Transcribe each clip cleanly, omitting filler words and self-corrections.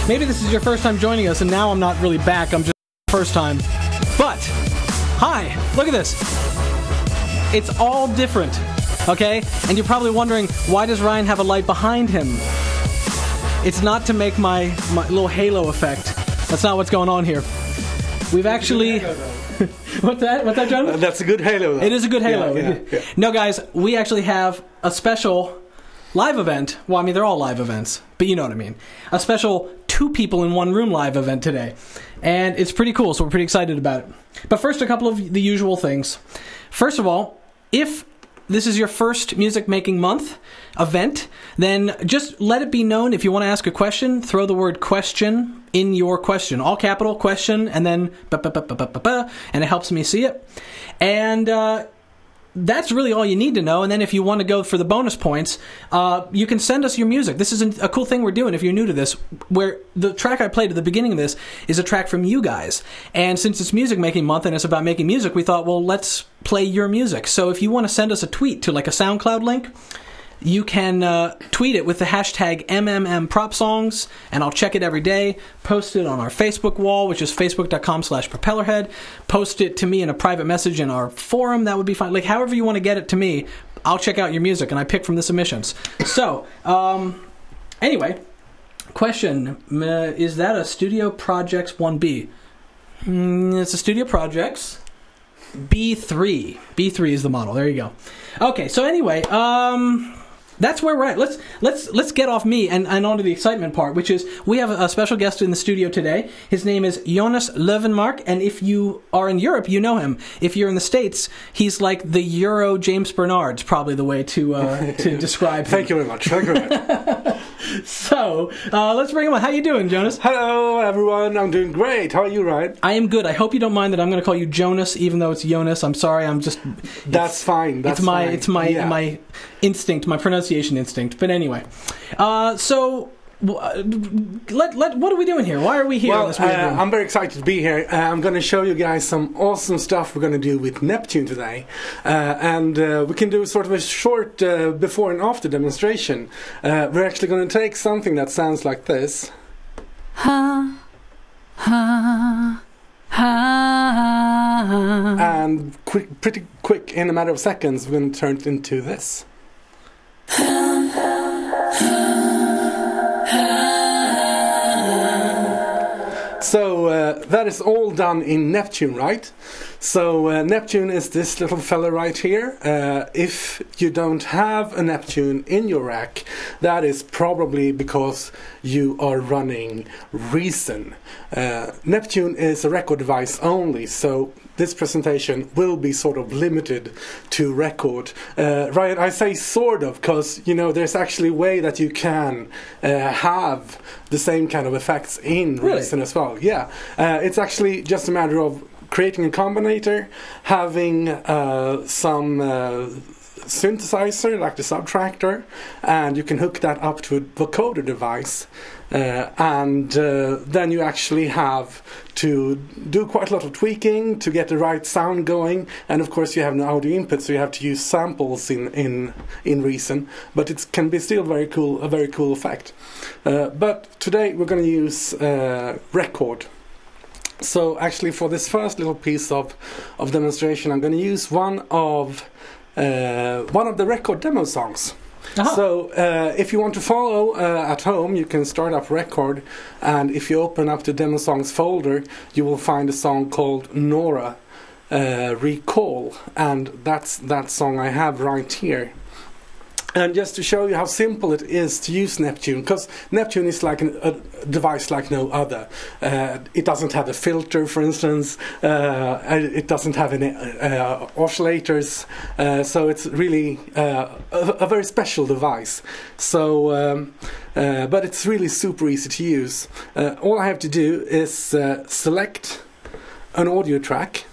maybe this is your first time joining us, and now I'm not really back, I'm just first time. But, hi, look at this. It's all different, okay? And you're probably wondering, why does Ryan have a light behind him? It's not to make my little halo effect. That's not what's going on here. We've actually... What's that, Jonas? That's a good halo, though. It is a good halo. Yeah. No, guys, we actually have a special live event. Well, I mean, they're all live events, but you know what I mean. A special 2 people in 1 room live event today. And it's pretty cool, so we're pretty excited about it. But first, a couple of the usual things. First of all, if this is your first Music Making Month event, then just let it be known if you want to ask a question, throw the word question in your question. All capital, question, and then and it helps me see it. And that's really all you need to know. And then if you want to go for the bonus points, you can send us your music. This is a cool thing we're doing if you're new to this, where the track I played at the beginning of this is a track from you guys. And since it's Music Making Month and it's about making music, we thought, well, let's play your music. So if you want to send us a tweet to like a SoundCloud link, you can tweet it with the hashtag MMMPropSongs, and I'll check it every day. Post it on our Facebook wall, which is facebook.com/propellerhead. Post it to me in a private message in our forum. That would be fine. Like, however you want to get it to me, I'll check out your music, and I pick from the submissions. So, anyway, question. Is that a Studio Projects 1B? It's a Studio Projects B3. B3 is the model. There you go. Okay, so anyway, that's where we're at. Let's get off me and onto the excitement part, which is we have a special guest in the studio today. His name is Jonas Löwenmark, and if you are in Europe, you know him. If you're in the States, he's like the Euro James Bernard's probably the way to describe him. Thank you very much. Thank you very much. So, let's bring him on. How you doing, Jonas? Hello, everyone. I'm doing great. How are you, Ryan? I am good. I hope you don't mind that I'm going to call you Jonas, even though it's Jonas. I'm sorry. That's fine. That's fine. It's my instinct, my pronunciation instinct. But anyway, so what are we doing here? Why are we here? Well, in this weird room? I'm very excited to be here. I'm going to show you guys some awesome stuff we're going to do with Neptune today, and we can do sort of a short before and after demonstration. We're actually going to take something that sounds like this. Ha, ha, ha. And pretty quick, in a matter of seconds, we're going to turn it into this. So that is all done in Neptune, right? So Neptune is this little fella right here. If you don't have a Neptune in your rack, that is probably because you are running Reason. Neptune is a record device only, so this presentation will be sort of limited to record. Ryan, I say sort of because, you know, there's actually a way that you can have the same kind of effects in Reason as well. Yeah, it's actually just a matter of creating a combinator, having some synthesizer like the Subtractor, and you can hook that up to a vocoder device, and then you actually have to do quite a lot of tweaking to get the right sound going, and of course you have no audio input, so you have to use samples in Reason, but it can be still very cool, a very cool effect. But today we're going to use record. So actually for this first little piece of demonstration, I'm going to use one of the record demo songs. Uh-huh. So if you want to follow at home, you can start up record, and if you open up the demo songs folder, you will find a song called Nora Recall, and that's that song I have right here. And just to show you how simple it is to use Neptune, because Neptune is like a device like no other. It doesn't have a filter, for instance. It doesn't have any oscillators. So it's really a very special device. So, but it's really super easy to use. All I have to do is select an audio track,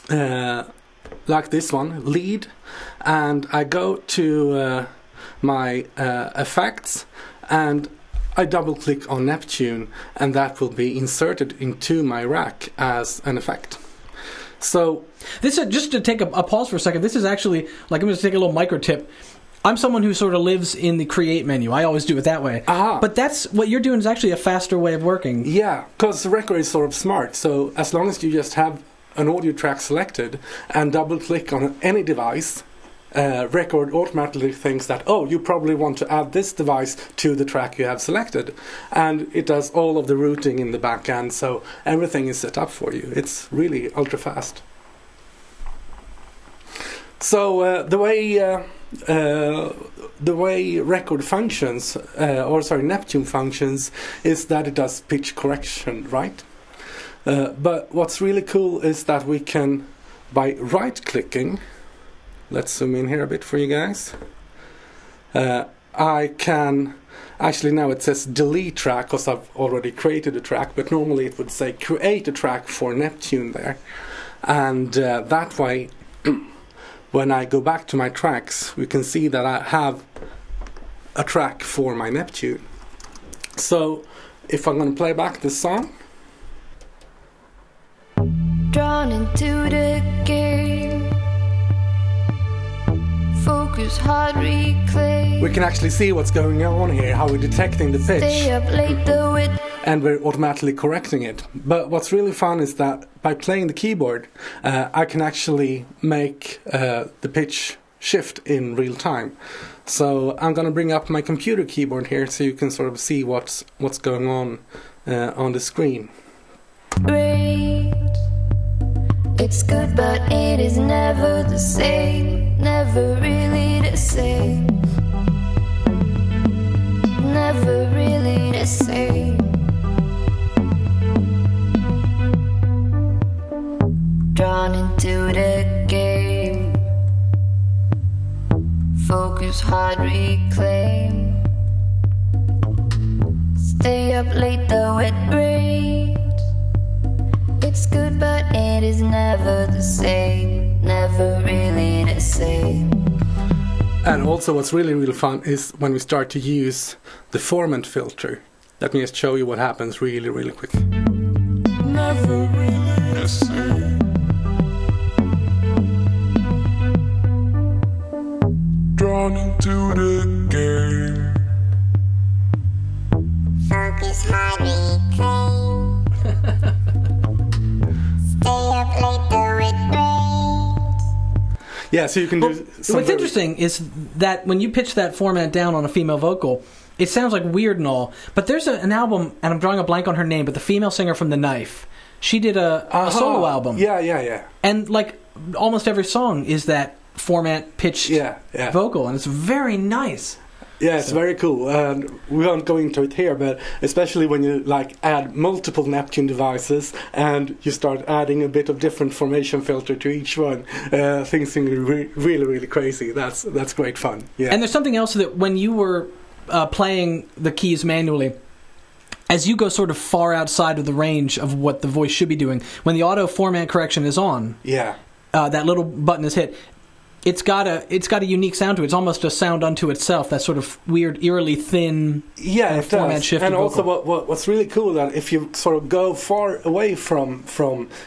like this one, lead, and I go to my effects, and I double click on Neptune, and that will be inserted into my rack as an effect. So this is just to take a pause for a second. This is actually, like, I'm going to take a little micro tip. I'm someone who sort of lives in the create menu. I always do it that way. But that's what you're doing is actually a faster way of working. Yeah, because the record is sort of smart. So as long as you just have an audio track selected and double-click on any device, record automatically thinks that, oh, you probably want to add this device to the track you have selected. And it does all of the routing in the back end, so everything is set up for you. It's really ultra-fast. So the way record functions, Neptune functions, is that it does pitch correction, right? But what's really cool is that we can, by right-clicking, let's zoom in here a bit for you guys, I can, actually now it says delete track because I've already created a track, but normally it would say create a track for Neptune there. And that way, when I go back to my tracks, we can see that I have a track for my Neptune. So if I'm going to play back this song, drawn into the game, focus, hard reclaim. we can actually see what's going on here, how we're detecting the pitch. Stay up late though it. And we're automatically correcting it. But what's really fun is that by playing the keyboard, I can actually make the pitch shift in real time. So I'm going to bring up my computer keyboard here so you can sort of see what's going on the screen. Great. It's good, but it is never the same. Never really the same. Never really the same. Drawn into the game, focus, hard reclaim. Stay up late though it rains. It's good but it is never the same. Never really the same. And also what's really fun is when we start to use the formant filter. Let me just show you what happens really quick. Never really the same. Drawn into the game. Focus, hard reclaim. Stay up late though it rains. Yeah, so you can do some What's interesting is that when you pitch that format down on a female vocal, it sounds like weird and all, but there's an album, and I'm drawing a blank on her name, but the female singer from The Knife, she did a solo album. Yeah. And like almost every song is that format pitched vocal, and it's very nice. Yeah, it's very cool. And we won't go into it here, but especially when you like add multiple Neptune devices and you start adding a bit of different formation filter to each one, things can be really crazy. That's great fun. Yeah. And there's something else that when you were playing the keys manually, as you go sort of far outside of the range of what the voice should be doing, when the auto format correction is on, that little button is hit. It's got a unique sound to it. It's almost a sound unto itself. That sort of weird, eerily thin format shift. And vocal. also, what's really cool that if you sort of go far away from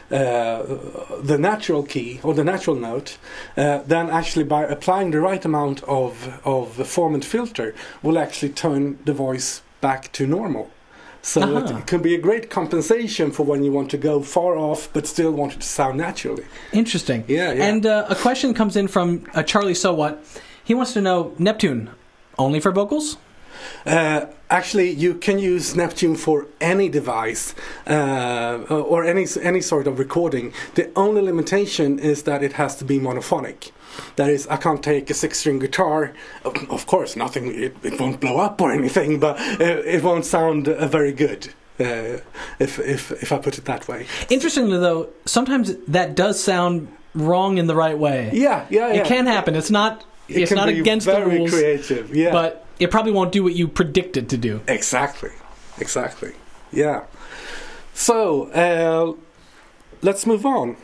the natural key or the natural note, then actually by applying the right amount of the formant filter, will actually turn the voice back to normal. So it can be a great compensation for when you want to go far off but still want it to sound naturally. Interesting. Yeah. And a question comes in from Charlie So What. He wants to know, Neptune, only for vocals? Actually, you can use Neptune for any device or any sort of recording. The only limitation is that it has to be monophonic. That is, I can't take a 6-string guitar. Of course, nothing. It won't blow up or anything, but it won't sound very good if I put it that way. Interestingly, though, sometimes that does sound wrong in the right way. Yeah. It can happen. It's not. It's not against the rules. Very creative. Yeah. But it probably won't do what you predict it to do. Exactly. Yeah. So let's move on.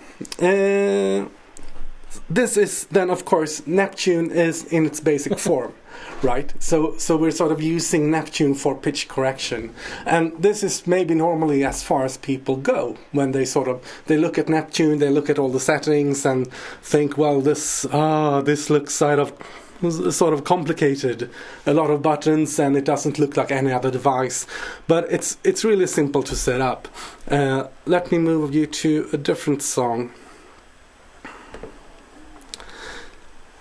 This is then, of course, Neptune is in its basic form, right? So we're sort of using Neptune for pitch correction, and this is maybe normally as far as people go when they look at Neptune, they look at all the settings and think, well, this looks sort of complicated, a lot of buttons, and it doesn't look like any other device. But it's really simple to set up. Let me move you to a different song.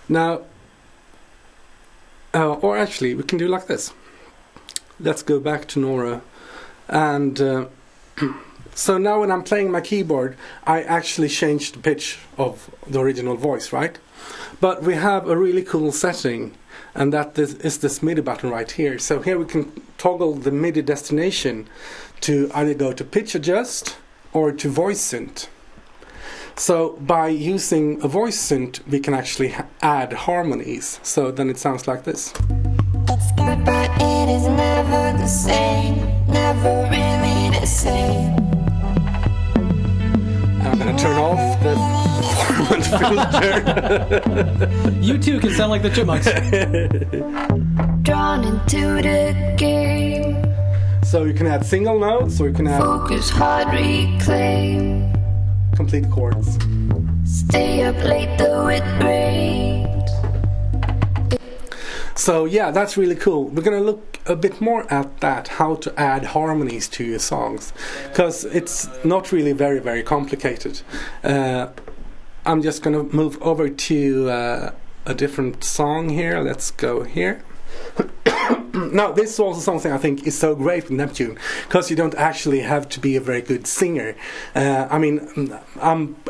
Now, or actually, we can do like this. Let's go back to Nora, and so now when I'm playing my keyboard, I actually changed the pitch of the original voice, right? But we have a really cool setting, and that is this MIDI button right here. So here we can toggle the MIDI destination to either go to pitch adjust or to voice synth. So by using a voice synth, we can actually add harmonies. So then it sounds like this. It's good, but it is never the same. Never really the same. I'm gonna turn off the filter. You too can sound like the Chipmunks. Drawn into the game. So you can add single notes, or you can add Focus hard, reclaim. complete chords. Stay up late though it rains. So yeah, that's really cool. We're gonna look a bit more at that, how to add harmonies to your songs, because it's not really very, very complicated. I'm just gonna move over to a different song here. Let's go here. Now, this is also something I think is so great with Neptune, because you don't actually have to be a very good singer. I mean,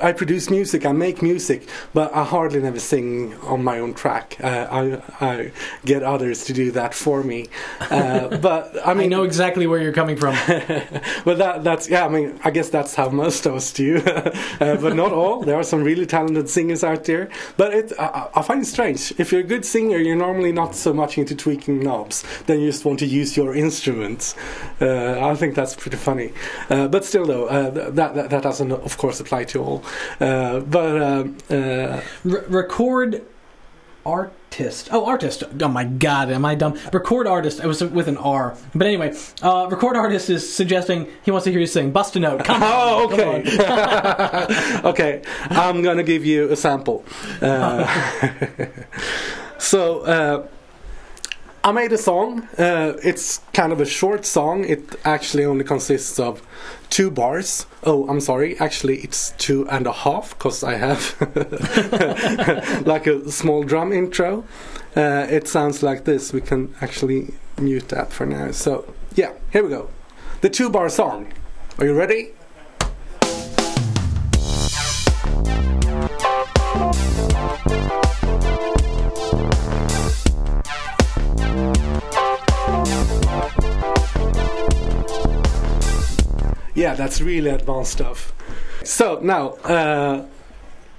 I produce music, I make music, but I hardly never sing on my own track. I get others to do that for me. But I mean, I know exactly where you're coming from. Well, that's yeah. I mean, I guess that's how most of us do, but not all. There are some really talented singers out there. But I find it strange. If you're a good singer, you're normally not so much into tweaking knobs. Then you just want to use your instruments. I think that's pretty funny. But still, though, that doesn't, of course, apply to all. Record artist. Oh, artist. Oh my God, am I dumb? Record artist. It was with an R. But anyway, record artist is suggesting he wants to hear you sing. Bust a note. Come on. Oh, okay. Okay, I'm gonna give you a sample. So. I made a song. It's kind of a short song. It actually only consists of 2 bars. Oh, I'm sorry. Actually, it's 2.5, because I have like a small drum intro. It sounds like this. We can actually mute that for now. So, yeah, here we go. The 2-bar song. Are you ready? Yeah, that's really advanced stuff. So now,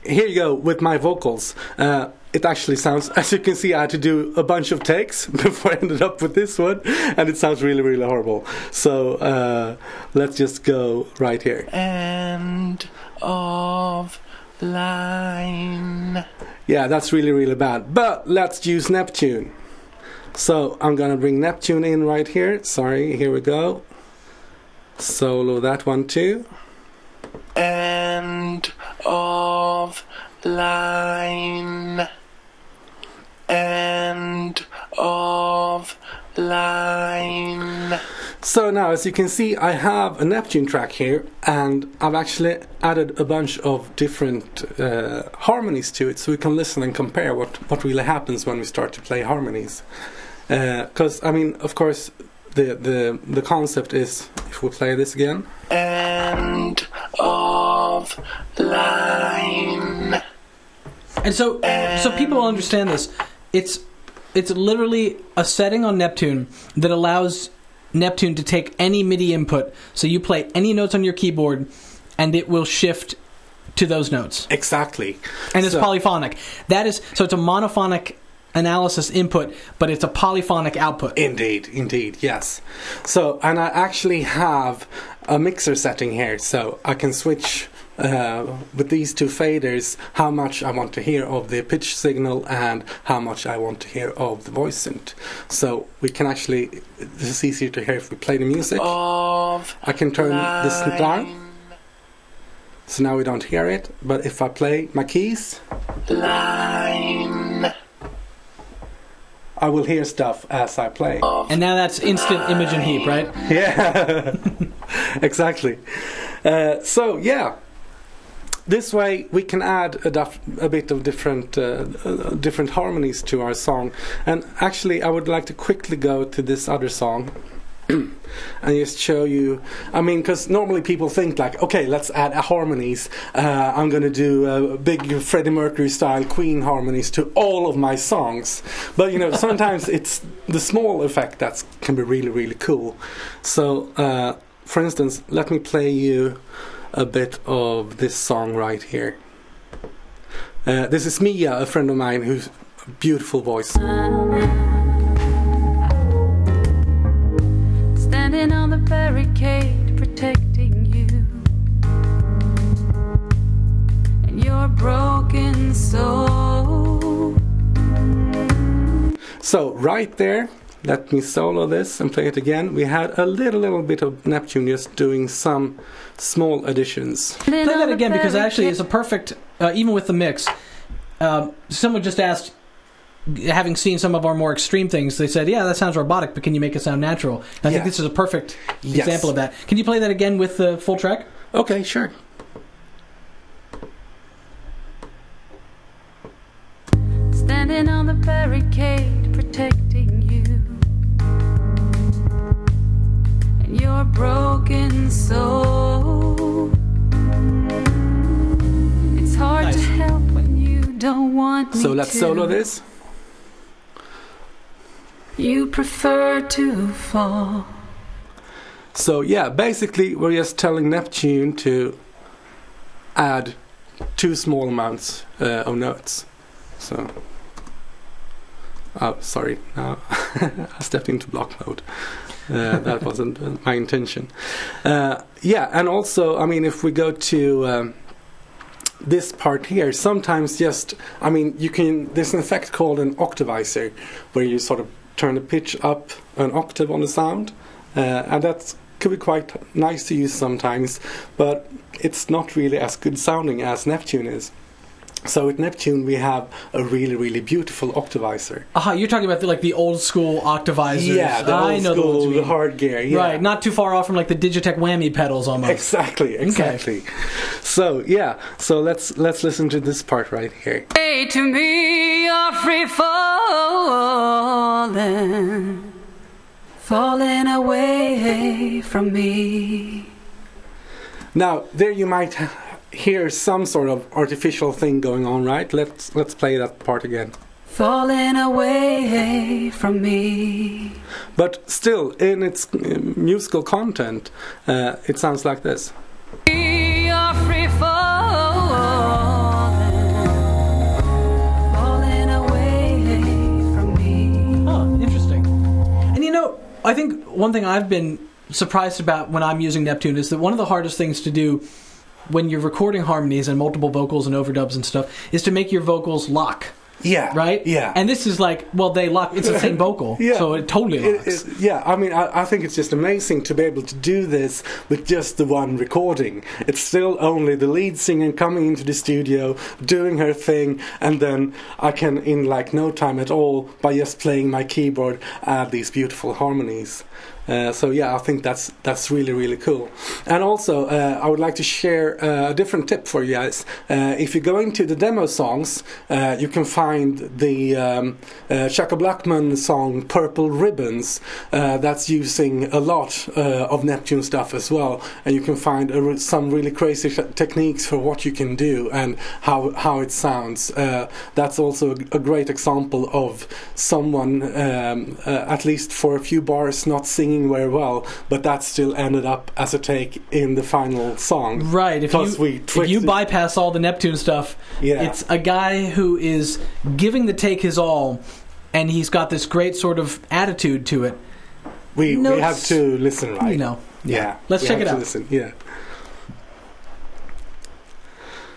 here you go with my vocals. It actually sounds, as you can see, I had to do a bunch of takes before I ended up with this one, and it sounds really, really horrible. So let's just go right here. End of line. Yeah, that's really, really bad. But let's use Neptune. So I'm gonna bring Neptune in right here. Sorry, here we go. Solo that one too. End of line. End of line. So now, as you can see, I have a Neptune track here, and I've actually added a bunch of different harmonies to it, so we can listen and compare what really happens when we start to play harmonies. Because I mean, of course, the concept is, if we play this again, end of line. And so people understand this. It's literally a setting on Neptune that allows Neptune to take any MIDI input. So you play any notes on your keyboard, and it will shift to those notes. Exactly. And it's polyphonic. So it's a monophonic analysis input, but it's a polyphonic output. Indeed, yes. So, and I actually have a mixer setting here, so I can switch with these 2 faders how much I want to hear of the pitch signal and how much I want to hear of the voice synth. So we can actually, this is easier to hear if we play the music. I can turn this down, so now we don't hear it, but if I play my keys, line. I will hear stuff as I play. And now that's instant image and heap, right? Yeah, exactly. So yeah, this way we can add a bit of different harmonies to our song. And actually, I would like to quickly go to this other song and just show you. I mean, because normally people think like, okay, let's add harmonies. I'm going to do big Freddie Mercury style Queen harmonies to all of my songs. But you know, sometimes it's the small effect that can be really, really cool. So, for instance, let me play you a bit of this song right here. This is Mia, a friend of mine who's a beautiful voice. Standing on the barricade, protecting you and your broken soul. So right there, let me solo this and play it again. We had a little bit of Neptune just doing some small additions. Play that again, because actually it's a perfect, even with the mix. Someone just asked, having seen some of our more extreme things, they said, yeah, that sounds robotic, but can you make it sound natural? And I think this is a perfect example of that. Can you play that again with the full track? Okay, sure. Standing on the barricade, protecting you and your broken soul. It's hard to help when you don't want me So let's solo this. You prefer to fall. So yeah, basically we're just telling Neptune to add 2 small amounts of notes. So, oh, sorry, now I stepped into block mode. That wasn't my intention. Yeah, and also, I mean, if we go to this part here, sometimes just, I mean, you can, there's an effect called an octavizer, where you sort of turn the pitch up an octave on the sound, and that could be quite nice to use sometimes, but it's not really as good sounding as Neptune is. So with Neptune we have a really, really beautiful octavizer. Aha, you're talking about the old school octavizers. Yeah, the old school, the hard gear. Yeah. Right, not too far off from like the Digitech whammy pedals almost. Exactly. Okay. So yeah, so let's listen to this part right here. Say to me, you're free falling, falling away from me. Now there you might hear some sort of artificial thing going on, right? Let's play that part again. Falling away from me. But still, in its musical content, it sounds like this. You're free falling away from me. Huh, interesting. And you know, I think one thing I've been surprised about when I'm using Neptune is that one of the hardest things to do when you're recording harmonies and multiple vocals and overdubs and stuff is to make your vocals lock. Yeah. Right? Yeah. And this is like, well, they lock. It's the same vocal. Yeah. So it totally locks. Yeah, I mean, I think it's just amazing to be able to do this with just the one recording. It's still only the lead singer coming into the studio, doing her thing, and then I can, in like no time at all, by just playing my keyboard, add these beautiful harmonies. So yeah, I think that's really, really cool. And also, I would like to share a different tip for you guys. If you go into the demo songs, you can find the Chaka Blackman song "Purple Ribbons." That's using a lot of Neptune stuff as well, and you can find some really crazy techniques for what you can do and how it sounds. That's also a great example of someone, at least for a few bars, not singing very well, but that still ended up as a take in the final song. Right. If you bypass all the Neptune stuff, it's a guy who is giving the take his all, and he's got this great sort of attitude to it. We have to listen, right? You know. Yeah. Let's check it out. Listen. Yeah.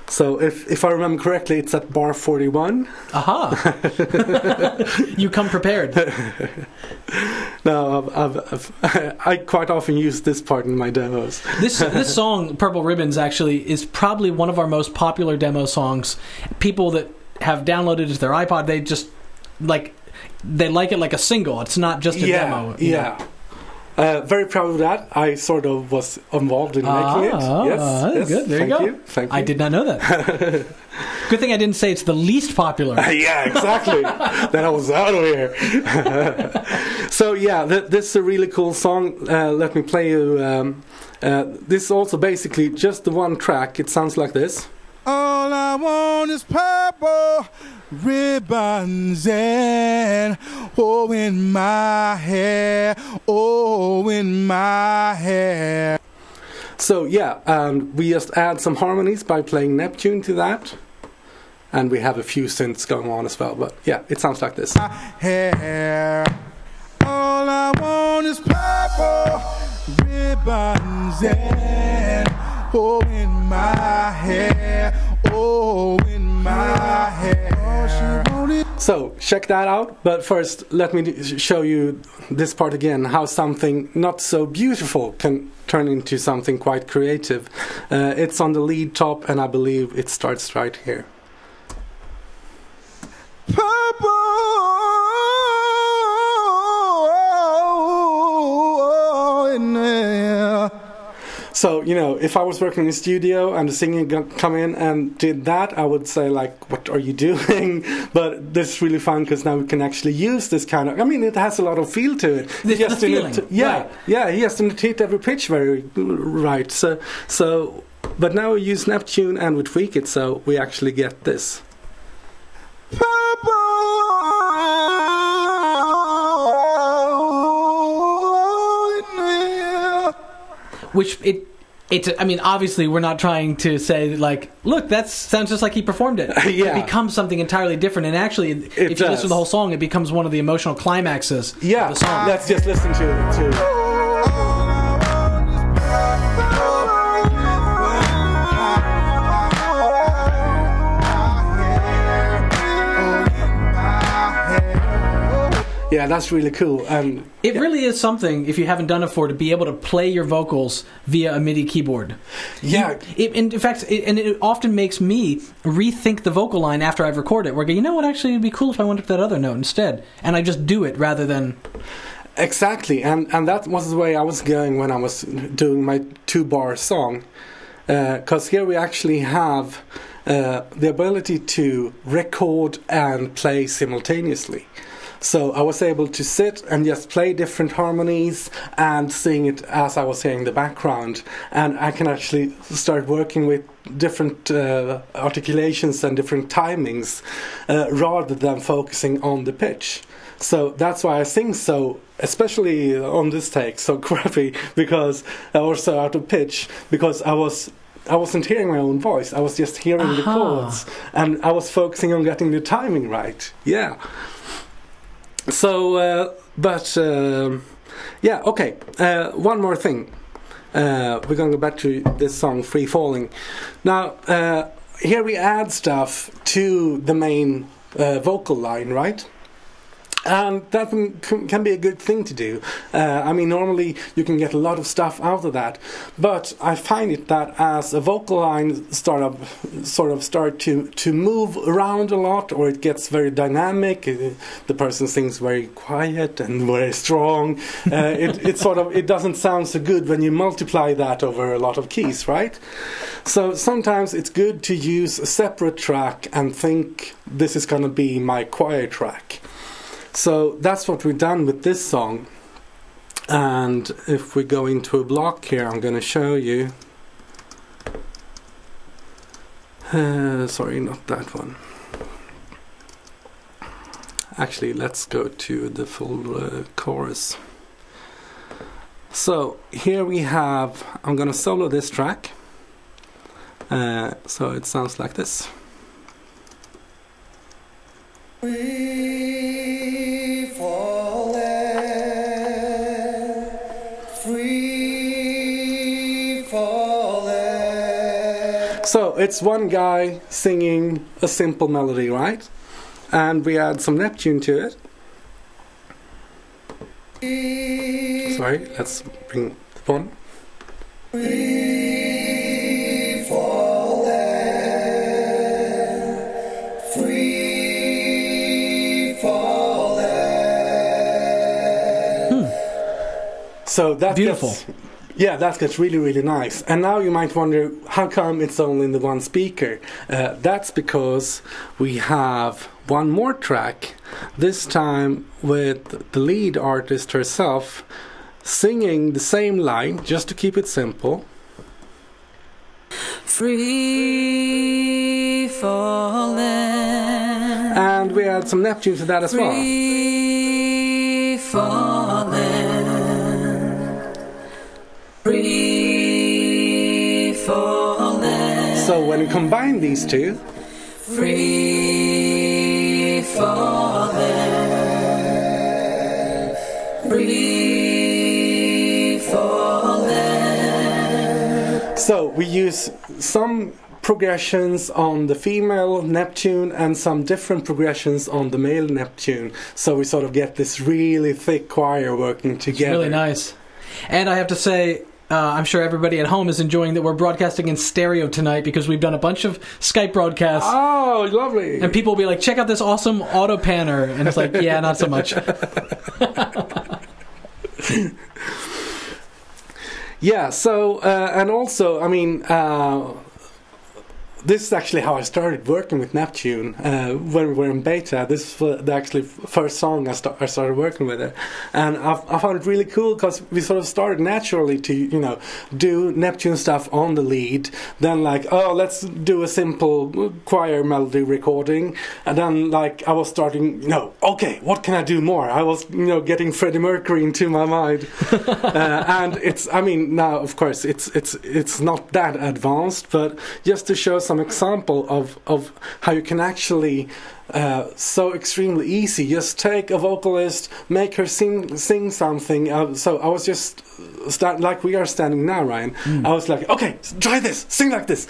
So if I remember correctly, it's at bar 41. Aha! You come prepared. No, I quite often use this part in my demos. This song, Purple Ribbons, actually is probably one of our most popular demo songs. People that have downloaded it to their iPod, they just like they like it like a single. It's not just a demo. You know? Very proud of that. I sort of was involved in making it. Yes, good. There Thank you you. go. Thank you. I did not know that. Good thing I didn't say it's the least popular. Yeah, exactly. Then I was out of here. So yeah, this is a really cool song. Let me play you. This is also basically just the one track. It sounds like this. All I want is purple ribbons and in my hair, in my hair. So yeah, and we just add some harmonies by playing Neptune to that. And we have a few synths going on as well, but yeah, it sounds like this. Hair. All I want is purple ribbons and in my hair, in my hair. So check that out, but first let me show you this part again, how something not so beautiful can turn into something quite creative. It's on the lead top, and I believe it starts right here. So, you know, if I was working in the studio and the singer come in and did that, I would say, like, what are you doing? But this is really fun because now we can actually use this kind of... I mean, it has a lot of feel to it. The feeling. Yeah, he has to hit every pitch very right. So, but now we use Neptune and we tweak it so we actually get this. Which it's. I mean, obviously, we're not trying to say like, look, that sounds just like he performed it. Yeah. It becomes something entirely different, and actually, if you listen to the whole song, it becomes one of the emotional climaxes. Yeah, of the song. Let's just listen to. Yeah, that's really cool. And it really is something, if you haven't done it before, to be able to play your vocals via a MIDI keyboard. Yeah. In fact, it often makes me rethink the vocal line after I've recorded it. Where I go, you know what, actually, it'd be cool if I went up that other note instead. And I just do it rather than... Exactly. And that was the way I was going when I was doing my 2-bar song. Because here we actually have the ability to record and play simultaneously. So I was able to sit and just play different harmonies and sing it as I was hearing the background. And I can actually start working with different articulations and different timings rather than focusing on the pitch. So that's why I sing so, especially on this take, so crappy, because I was so out of pitch, because I wasn't hearing my own voice. I was just hearing the chords, and I was focusing on getting the timing right. Yeah. So, yeah, okay. One more thing. We're going to go back to this song, Free Falling. Now, here we add stuff to the main vocal line, right? And that can be a good thing to do. I mean, normally you can get a lot of stuff out of that, but I find it that as a vocal line sort of start to move around a lot, or it gets very dynamic. The person sings very quiet and very strong. It doesn't sound so good when you multiply that over a lot of keys, right? So sometimes it's good to use a separate track and think this is going to be my choir track. So that's what we've done with this song. And if we go into a block here, I'm going to show you. Sorry, not that one. Actually, let's go to the full chorus. So here we have, I'm going to solo this track. So it sounds like this. Free falling, free falling. So it's one guy singing a simple melody, right? And we add some Neptune to it. Sorry, let's bring the one. Free falling, free falling. So that Beautiful. that gets really, really nice. And now you might wonder, how come it's only in the one speaker? That's because we have one more track, this time with the lead artist herself singing the same line, just to keep it simple. Free falling. And we add some Neptune to that as well. Free falling. Free falling. So when we combine these two, Free falling. Free falling. so we use some progressions on the female Neptune and some different progressions on the male Neptune. So we sort of get this really thick choir working together. Really nice. And I have to say, I'm sure everybody at home is enjoying that we're broadcasting in stereo tonight, because we've done a bunch of Skype broadcasts. Oh, lovely. And people will be like, check out this awesome auto panner. And it's like, yeah, not so much. Yeah, so, and also, I mean, this is actually how I started working with Neptune when we were in beta. This was the actually first song I started working with it, and I found it really cool because we sort of started naturally to do Neptune stuff on the lead. Then let's do a simple choir melody recording, and then I was starting okay, what can I do more? I was getting Freddie Mercury into my mind, and now of course it's not that advanced, but just to show some example of how you can actually so extremely easy just take a vocalist, make her sing something. So I was just like we are standing now, Ryan. I was like, okay, try this, sing like this,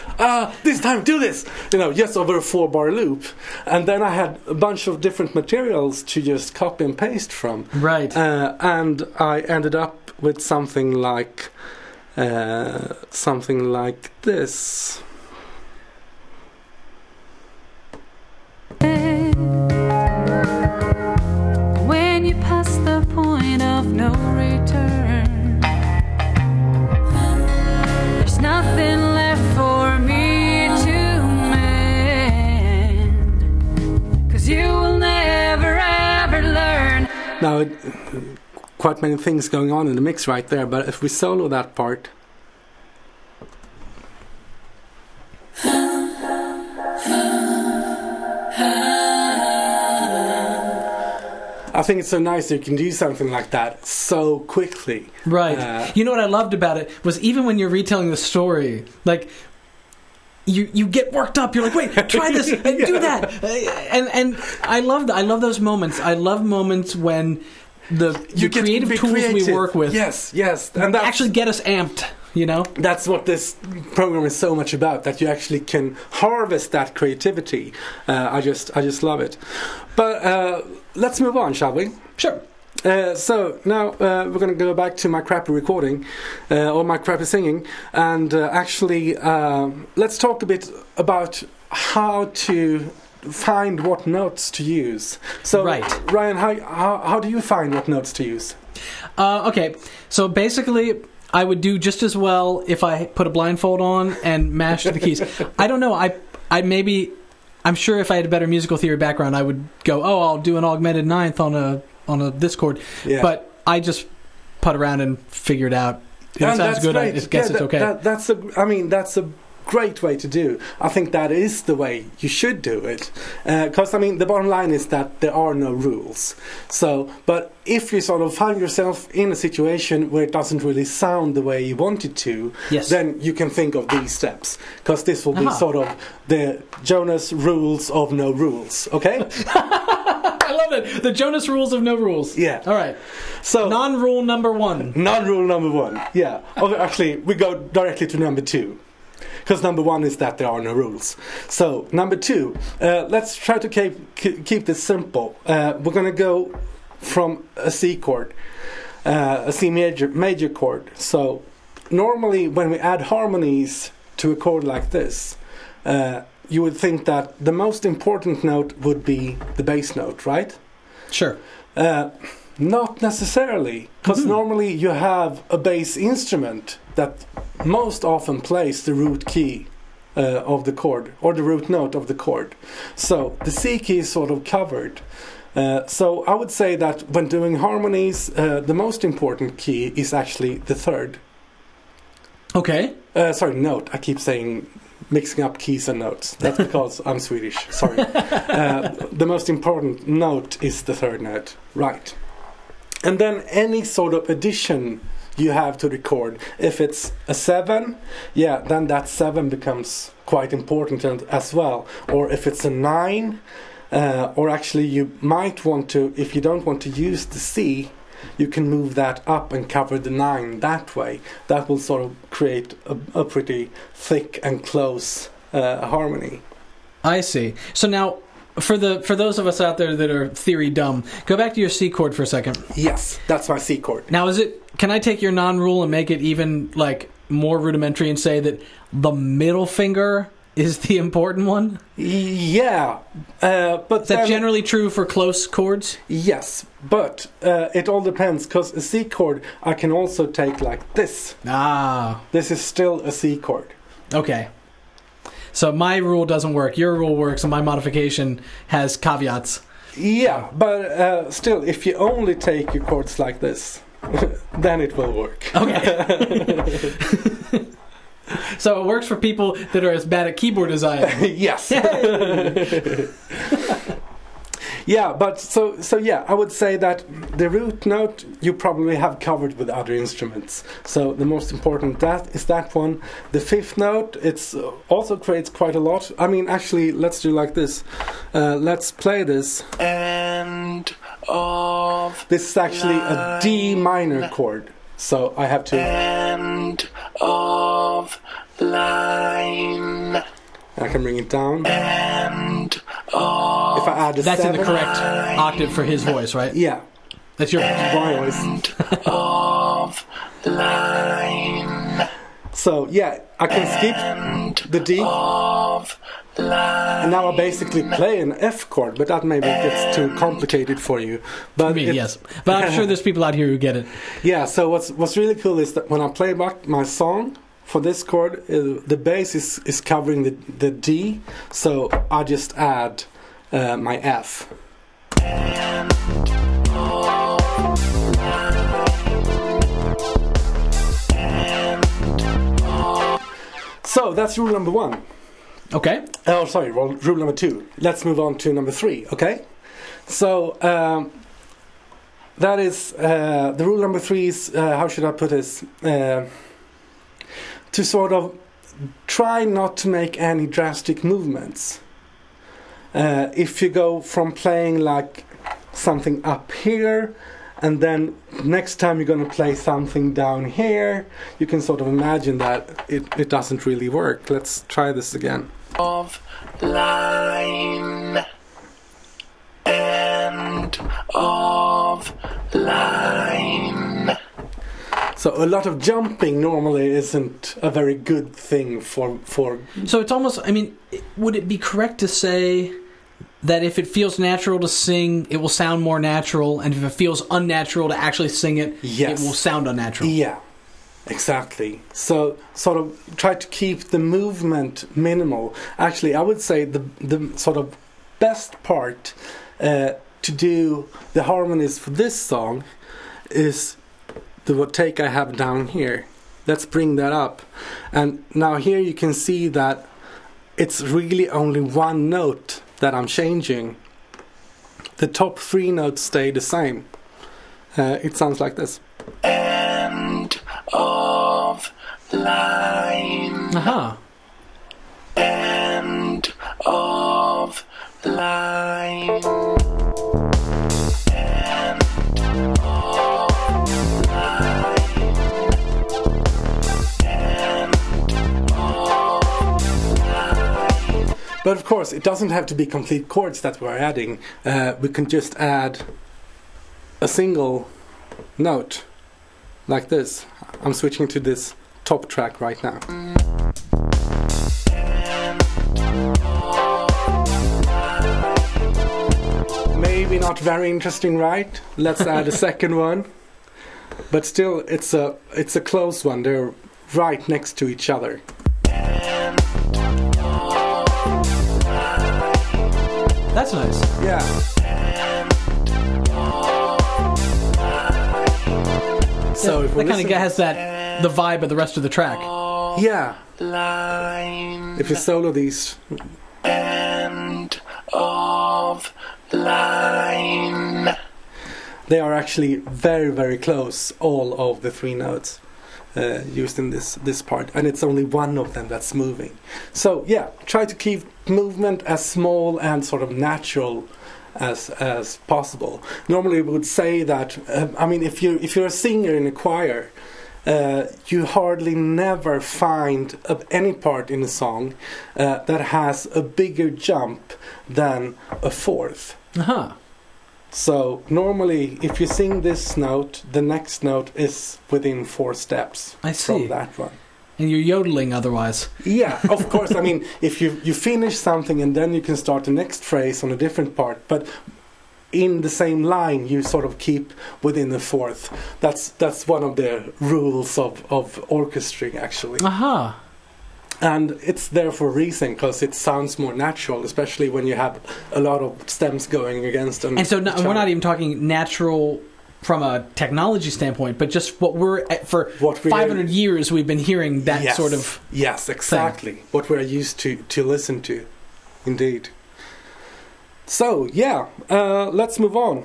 this time do this, just over a 4-bar loop. And then I had a bunch of different materials to just copy and paste from, Right. and I ended up with something like this. When you pass the point of no return, there's nothing left for me to mend, 'cause you will never ever learn. Now, quite many things going on in the mix right there, but if we solo that part. I think it's so nice that you can do something like that so quickly. Right. You know what I loved about it was, even when you're retelling the story, you get worked up. You're like, wait, try this and do that. And I love those moments. I love moments when the creative tools we work with yes, and actually get us amped. That's what this program is so much about, that you actually can harvest that creativity. I just love it. But let's move on, shall we? Sure. So now we're going to go back to my crappy recording, or my crappy singing, and actually let's talk a bit about how to find what notes to use. So, right. Ryan, how do you find what notes to use? Okay, so basically, I would do just as well if I put a blindfold on and mashed the keys. I don't know. I'm sure if I had a better musical theory background, I would go, I'll do an augmented ninth on a this chord. Yeah. But I just put around and figure it out. If it sounds good, I guess it's okay. That's a great way to do. I think that is the way you should do it, because the bottom line is that there are no rules. So, but if you sort of find yourself in a situation where it doesn't really sound the way you want it to, yes, then you can think of these steps, because this will be sort of the Jonas rules of no rules. Okay. I love it. The Jonas rules of no rules. Yeah. All right. So non-rule number 1. Non-rule number 1. Yeah. Okay, actually, we go directly to number 2. Because number 1 is that there are no rules. So number 2, let's try to keep this simple. We're going to go from a C chord, a C major chord. So normally when we add harmonies to a chord like this, you would think that the most important note would be the bass note, right? Sure. Not necessarily, because normally you have a bass instrument that most often plays the root key of the chord, or the root note of the chord. So the C key is sort of covered. So I would say that when doing harmonies, the most important key is actually the third. Okay. Sorry, note. I keep saying mixing up keys and notes. That's because I'm Swedish. Sorry. The most important note is the third note. Right. And then any sort of addition you have to the chord. If it's a 7, yeah, then that 7 becomes quite important as well. Or if it's a 9, or actually you might want to, if you don't want to use the C, you can move that up and cover the 9 that way. That will sort of create a pretty thick and close harmony. I see. So now, for those of us out there that are theory dumb, go back to your C chord for a second. Yes, that's my C chord. Now, can I take your non-rule and make it even like more rudimentary and say that the middle finger is the important one? Yeah, but is that generally true for close chords? Yes, but it all depends, because a C chord I can also take like this. Ah. This is still a C chord. Okay. So my rule doesn't work. Your rule works, and my modification has caveats. Yeah, but still, if you only take your chords like this, then it will work. Okay. So it works for people that are as bad at keyboard as I am. Yes. Yeah, but so yeah, I would say that the root note you probably have covered with other instruments. So the most important that is that one. The fifth note, it's also creates quite a lot. I mean, actually, let's do like this. Let's play this. End of This is actually a D minor chord. So I have to. end of line. I can bring it down. End of If I add a That's 7, in the correct octave for his voice, right? Yeah, That's your my voice. of line. So yeah, I can skip the D, Of line. and now I basically play an F chord, but that maybe gets too complicated for you. But me, yes. But I'm sure there's people out here who get it. Yeah, so what's really cool is that when I play back my song for this chord, the bass is covering the D, so I just add my F. So that's rule number 1. Okay. Oh, sorry, rule number 2. Let's move on to number 3, okay? So that is the rule number 3 is how should I put this? To sort of try not to make any drastic movements. If you go from playing like something up here, and then next time you're going to play something down here, you can sort of imagine that it doesn't really work. Let's try this again. Of line. End of line. So a lot of jumping normally isn't a very good thing for. So it's almost, I mean, would it be correct to say that if it feels natural to sing, it will sound more natural, and if it feels unnatural to actually sing it, Yes. it will sound unnatural? Yeah, exactly. So sort of try to keep the movement minimal. Actually, I would say the sort of best part to do the harmonies for this song is the take I have down here. Let's bring that up. And now here you can see that it's really only one note that I'm changing. The top 3 notes stay the same. It sounds like this. End of line. Aha. End of line. End of line. End of line. But of course, it doesn't have to be complete chords that we're adding. We can just add a single note like this. I'm switching to this top track right now. Maybe not Not very interesting, right? Let's add a second one. But still, it's a close one. They're right next to each other. That's nice. Yeah. So if we That kind of listen- has the vibe of the rest of the track. Yeah. Line. If you solo these, End of line. they are actually very, very close, all of the three notes used in this part, and it's only one of them that's moving. So yeah, try to keep movement as small and sort of natural as possible. Normally we would say that, I mean, if you're a singer in a choir, you hardly never find any part in a song that has a bigger jump than a fourth. Uh-huh. So normally, if you sing this note, the next note is within 4 steps I see. from that one. And you're yodeling otherwise. Yeah, of course. I mean, if you finish something and then you can start the next phrase on a different part, but in the same line, you sort of keep within the fourth. That's one of the rules of orchestrating, actually. Aha. And it's there for a reason, because it sounds more natural, especially when you have a lot of stems going against. And so each we're other. not even talking natural from a technology standpoint, but just what we're for What we're- 500 years we've been hearing that Yes. sort of. Yes, exactly. What we're used to listen to, indeed. So yeah, let's move on.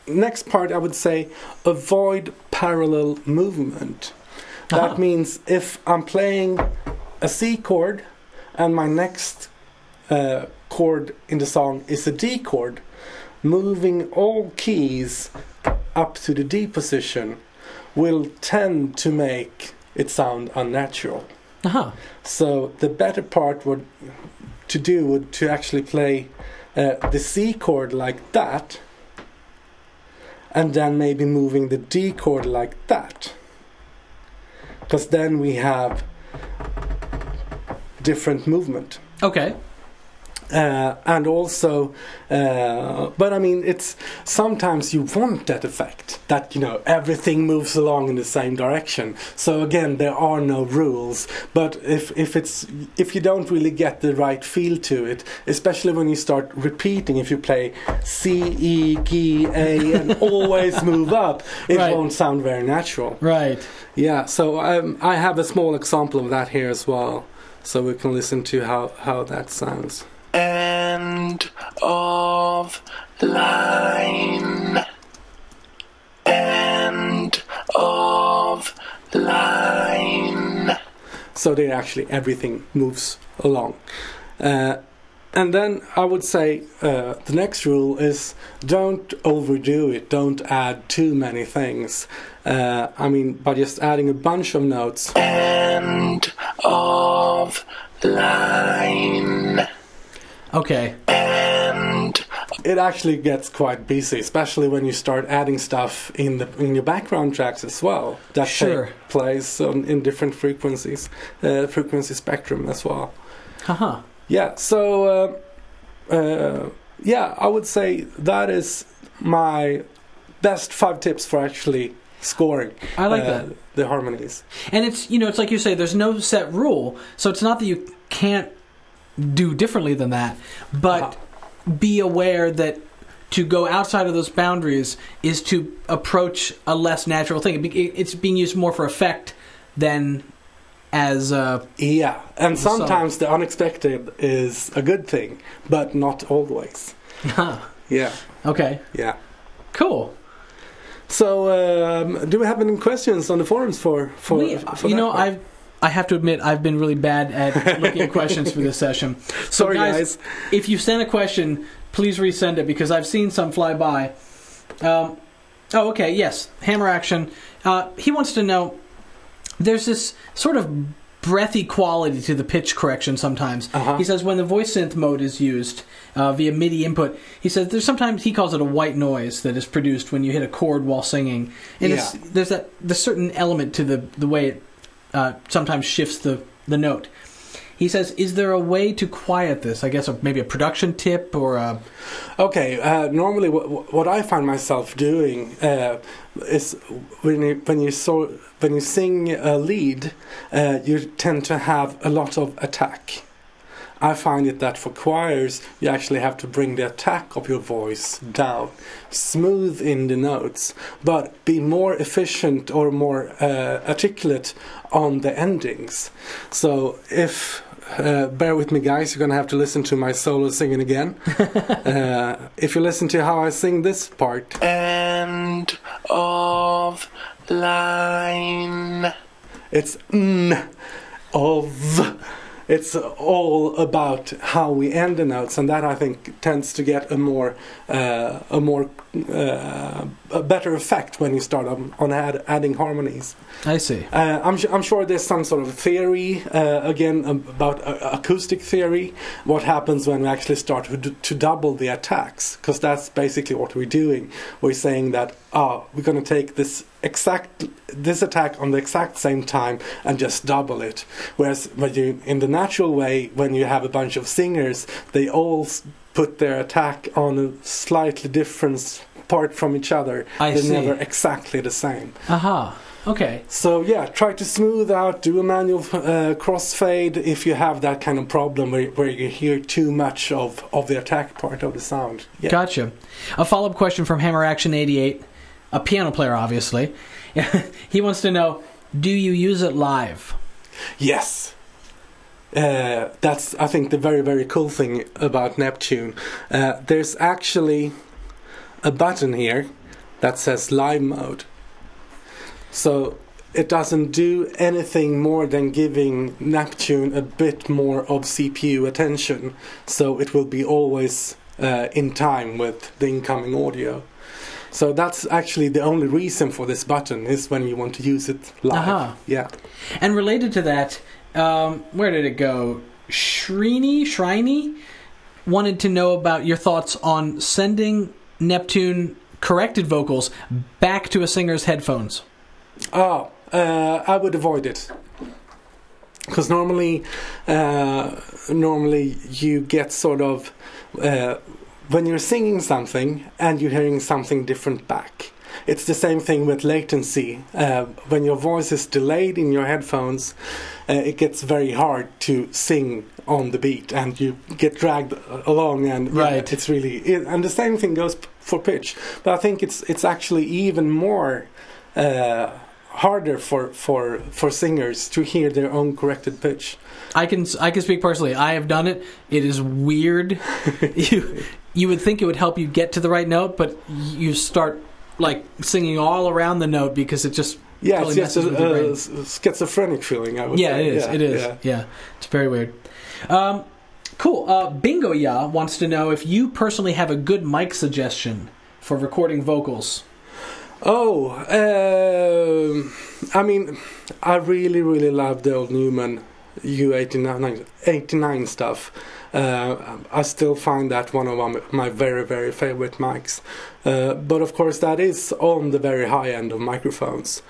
Next part, I would say, avoid parallel movement. That Uh-huh. means if I'm playing a C chord and my next chord in the song is a D chord, moving all keys up to the D position will tend to make it sound unnatural. Uh-huh. So the better part would to actually play the C chord like that, and then maybe moving the D chord like that, because then we have different movement. Okay. And also, but I mean, it's sometimes you want that effect that, you know, everything moves along in the same direction. So again, there are no rules. But if you don't really get the right feel to it, especially when you start repeating, if you play C, E, G, A, and always move up, it Right. won't sound very natural. Right. Yeah. So I have a small example of that here as well, so we can listen to how that sounds. End of line. End of line. So they actually, everything moves along. And then I would say the next rule is don't overdo it. Don't add too many things. I mean, by just adding a bunch of notes. End of line. Okay. End. It actually gets quite busy, especially when you start adding stuff in your background tracks as well. That Sure. take place in different frequencies, frequency spectrum as well. Haha. Yeah, so yeah, I would say that is my best 5 tips for actually scoring. I like that. The harmonies. And it's, you know, it's like you say, there's no set rule. So it's not that you can't do differently than that, but be aware that to go outside of those boundaries is to approach a less natural thing. It's being used more for effect than as Yeah, and So- sometimes the unexpected is a good thing, but not always. Yeah, okay. yeah. Cool. So, do we have any questions on the forums for You that know, part? I have to admit I've been really bad at looking at questions for this session. So Sorry, guys. if you send a question, please resend it because I've seen some fly by. Oh, okay, yes. Hammer Action. He wants to know, there's this sort of breathy quality to the pitch correction sometimes. Uh-huh. He says when the voice synth mode is used via MIDI input, he says there's sometimes, he calls it a white noise that is produced when you hit a chord while singing. And Yeah. there's certain element to the way it sometimes shifts the note. He says, is there a way to quiet this? I guess maybe a production tip or a... Okay, normally what I find myself doing is when you sing a lead, you tend to have a lot of attack. I find it that for choirs, you actually have to bring the attack of your voice down, smooth in the notes, but be more efficient or more articulate on the endings. So if, bear with me guys, you're going to have to listen to my solo singing again. If you listen to how I sing this part. End of line. It's of... It's all about how we end the notes, and that I think tends to get a better effect when you start on adding harmonies. I see. I'm sure there's some sort of theory again about acoustic theory. What happens when we actually start to double the attacks? Because that's basically what we're doing. We're saying that we're going to take this attack on the exact same time and just double it. Whereas in the natural way, when you have a bunch of singers, they all put their attack on a slightly different part from each other. They're never exactly the same. Aha. Okay. So yeah, try to smooth out, do a manual crossfade if you have that kind of problem where you hear too much of the attack part of the sound. Yeah. Gotcha. A follow-up question from Hammer Action 88, a piano player, obviously. He wants to know, do you use it live? Yes. That's, I think, the very, very cool thing about Neptune. There's actually a button here that says live mode. So it doesn't do anything more than giving Neptune a bit more of CPU attention. So it will be always in time with the incoming audio. So that's actually the only reason for this button, is when you want to use it live. Uh-huh. Yeah. And related to that, where did it go? Shriny wanted to know about your thoughts on sending Neptune corrected vocals back to a singer's headphones. I would avoid it. Because normally you get sort of... when you're singing something and you're hearing something different back. It's the same thing with latency. When your voice is delayed in your headphones, it gets very hard to sing on the beat, and you get dragged along. And right. It's really, and the same thing goes for pitch. But I think it's actually even more harder for singers to hear their own corrected pitch. I can speak personally. I have done it. It is weird. You would think it would help you get to the right note, but you start like singing all around the note because it just it's just a schizophrenic feeling. I would say. It is. Yeah, it's very weird. Cool. Bingo Ya wants to know if you personally have a good mic suggestion for recording vocals. I mean, I really love the old Newman U89 stuff. I still find that one of my very, very favorite mics. But of course that is on the very high end of microphones.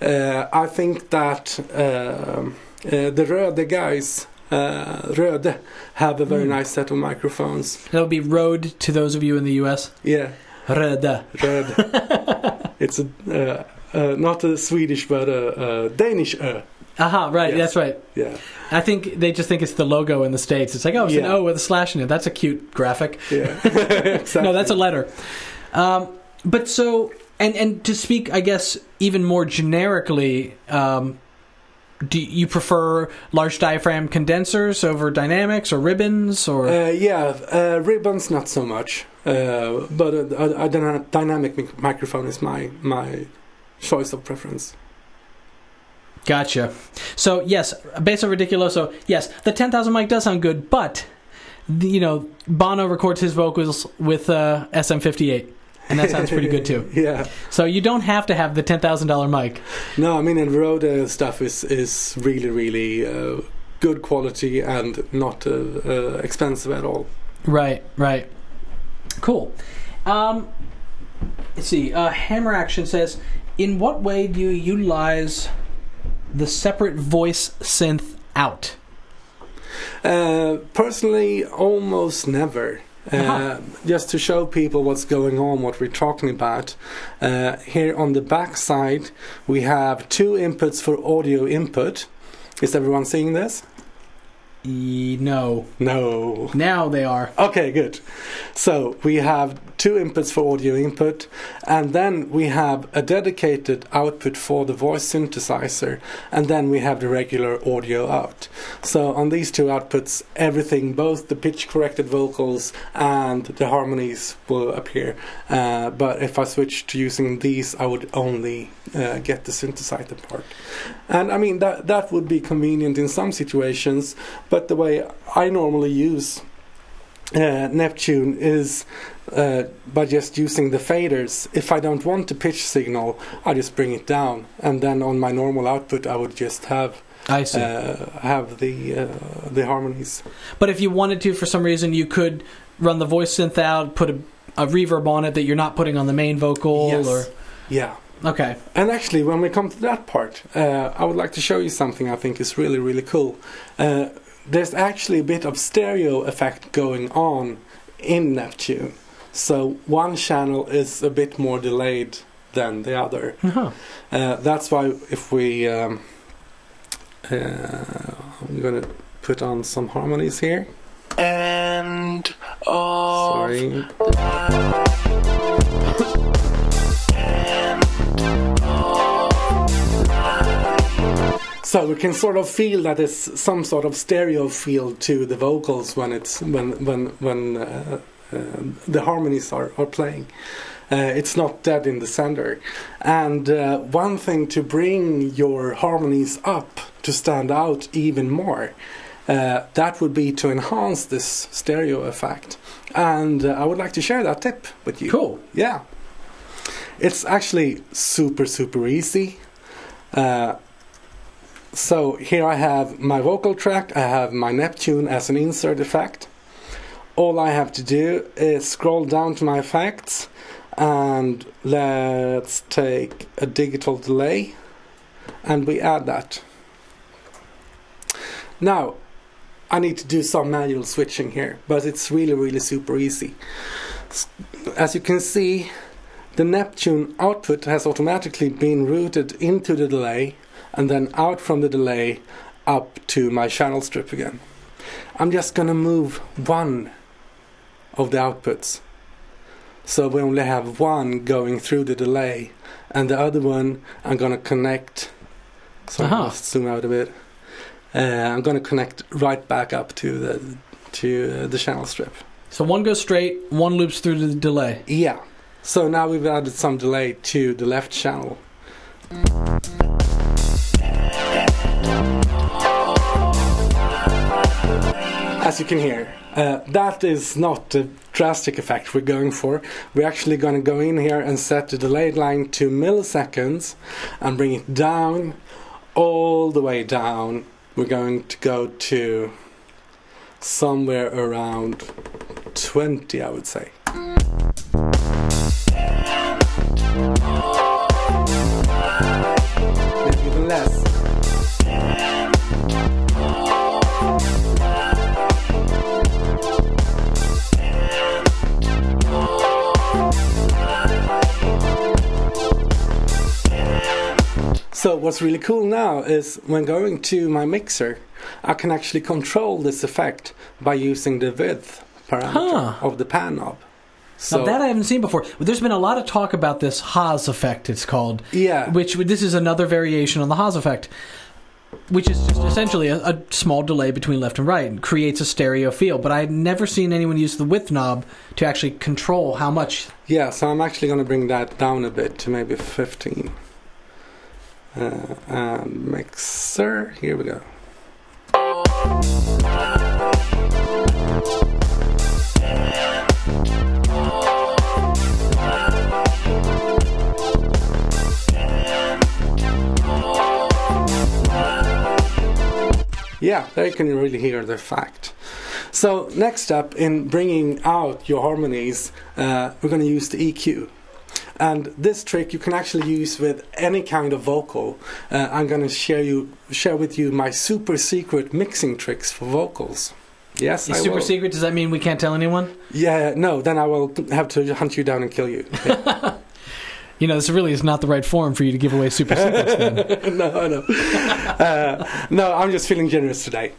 I think that the Röde guys, Röde, have a very nice set of microphones. That would be Rode to those of you in the US? Yeah. Röde. It's not a Swedish but a Danish Aha, right, yes. That's right. Yeah. I think they just think it's the logo in the States. It's like, it's an O with a slash in it. That's a cute graphic. Yeah, exactly. No, that's a letter. But so, and to speak, I guess, even more generically, do you prefer large diaphragm condensers over dynamics or ribbons? Or ribbons not so much. But a dynamic microphone is my choice of preference. Gotcha. So yes, Basso Ridiculoso. Yes, the 10,000 mic does sound good, but Bono records his vocals with SM58, and that sounds pretty good too. Yeah. So you don't have to have the $10,000 mic. No, I mean, and Rode stuff is really good quality and not expensive at all. Right. Cool. Let's see. Hammer Action says, in what way do you utilize the separate voice synth out? Personally, almost never. Just to show people what's going on, what we're talking about. Here on the back side, we have 2 inputs for audio input. Is everyone seeing this? No. No. Now they are. Okay, good. So we have 2 inputs for audio input, and then we have a dedicated output for the voice synthesizer, and then we have the regular audio out. So on these 2 outputs, everything, both the pitch corrected vocals and the harmonies, will appear. But if I switch to using these, I would only get the synthesizer part. And I mean, that would be convenient in some situations, but the way I normally use Neptune is by just using the faders. If I don't want the pitch signal, I just bring it down, and then on my normal output I would just have the harmonies. But if you wanted to, for some reason, you could run the voice synth out, put a reverb on it that you're not putting on the main vocal. Yes. Or Yeah. Okay. And actually, when we come to that part, I would like to show you something I think is really, really cool. There's actually a bit of stereo effect going on in Neptune. So one channel is a bit more delayed than the other. Uh-huh. That's why if we... I'm going to put on some harmonies here. End of Sorry. So we can sort of feel that there's some sort of stereo feel to the vocals when it's when the harmonies are playing. It's not dead in the center. And one thing to bring your harmonies up to stand out even more, that would be to enhance this stereo effect. And I would like to share that tip with you. Cool. Yeah. It's actually super, super easy. So here I have my vocal track, I have my Neptune as an insert effect. All I have to do is scroll down to my effects, and let's take a digital delay, and we add that. Now, I need to do some manual switching here, but it's really, really super easy. As you can see, the Neptune output has automatically been routed into the delay, and then out from the delay up to my channel strip again. I'm just gonna move one of the outputs, so we only have one going through the delay, and the other one I'm gonna connect. So let's zoom out a bit. I'm gonna connect right back up to the channel strip. So one goes straight, one loops through the delay. Yeah. So now we've added some delay to the left channel. As you can hear, that is not the drastic effect we're going for. We're actually going to go in here and set the delay line to milliseconds and bring it down, all the way down. We're going to go to somewhere around 20, I would say. Maybe even less. So what's really cool now is when going to my mixer, I can actually control this effect by using the width parameter of the pan knob. So now that I haven't seen before. There's been a lot of talk about this Haas effect, it's called. Yeah. Which this is another variation on the Haas effect, which is just essentially a small delay between left and right and creates a stereo feel. But I've never seen anyone use the width knob to actually control how much. Yeah, so I'm actually going to bring that down a bit to maybe 15. And mixer, here we go. Yeah, there you can really hear the effect. So next up in bringing out your harmonies, we're going to use the EQ. And this trick you can actually use with any kind of vocal. I'm going to share with you my super secret mixing tricks for vocals. Yes, It's I super will. secret. Does that mean we can't tell anyone? Yeah, no, then I will have to hunt you down and kill you. Yeah. You know, this really is not the right forum for you to give away super secrets then. No, I'm just feeling generous today.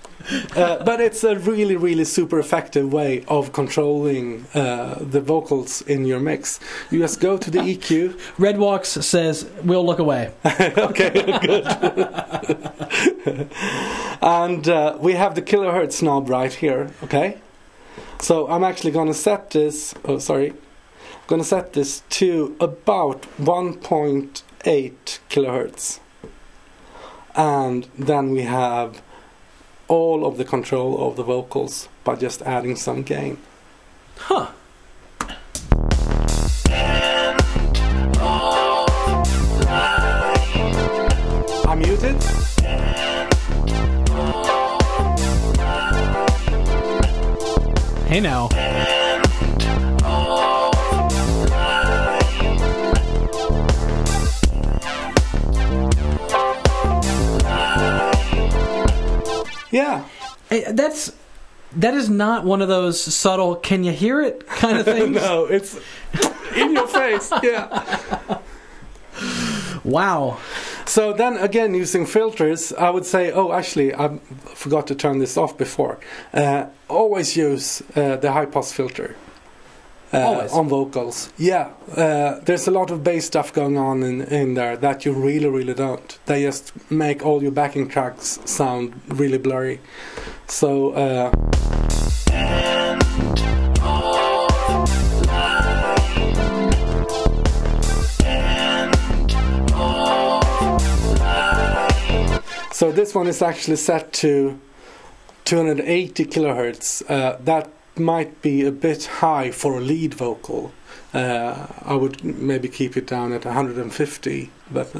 But it's a really, really super effective way of controlling the vocals in your mix. You just go to the EQ. Red Walks says, we'll look away. Okay, good. And we have the kilohertz knob right here, okay? So I'm actually going to set this, going to set this to about 1.8 kilohertz. And then we have all of the control of the vocals by just adding some gain. Huh. I'm muted. Hey now. Yeah. That is not one of those subtle, can you hear it kind of things. No, it's in your face. Yeah. Wow. So then again, using filters, I would say, actually, I forgot to turn this off before. Always use the high pass filter. Always. On vocals. Yeah. There's a lot of bass stuff going on in there that you really, really don't. They just make all your backing tracks sound really blurry. So... So this one is actually set to 280 kilohertz. That might be a bit high for a lead vocal. I would maybe keep it down at 150, but